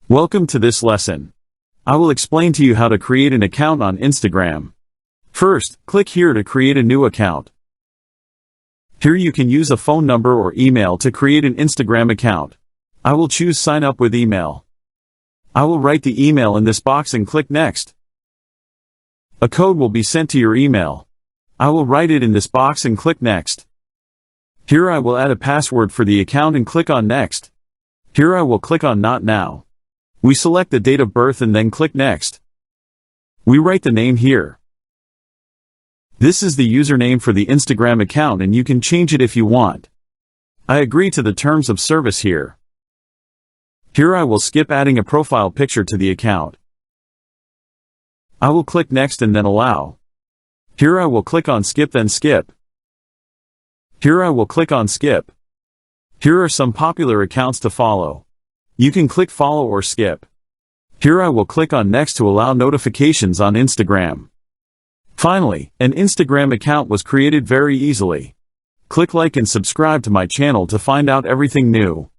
Welcome to this lesson. I will explain to you how to create an account on Instagram. First, click here to create a new account. Here you can use a phone number or email to create an Instagram account. I will choose Sign up with email. I will write the email in this box and click Next. A code will be sent to your email. I will write it in this box and click Next. Here I will add a password for the account and click on Next. Here I will click on Not Now. We select the date of birth and then click Next. We write the name here. This is the username for the Instagram account and you can change it if you want. I agree to the terms of service here. Here I will skip adding a profile picture to the account. I will click Next and then Allow. Here I will click on Skip then Skip. Here I will click on Skip. Here are some popular accounts to follow. You can click Follow or Skip. Here I will click on Next to allow notifications on Instagram. Finally, an Instagram account was created very easily. Click like and subscribe to my channel to find out everything new.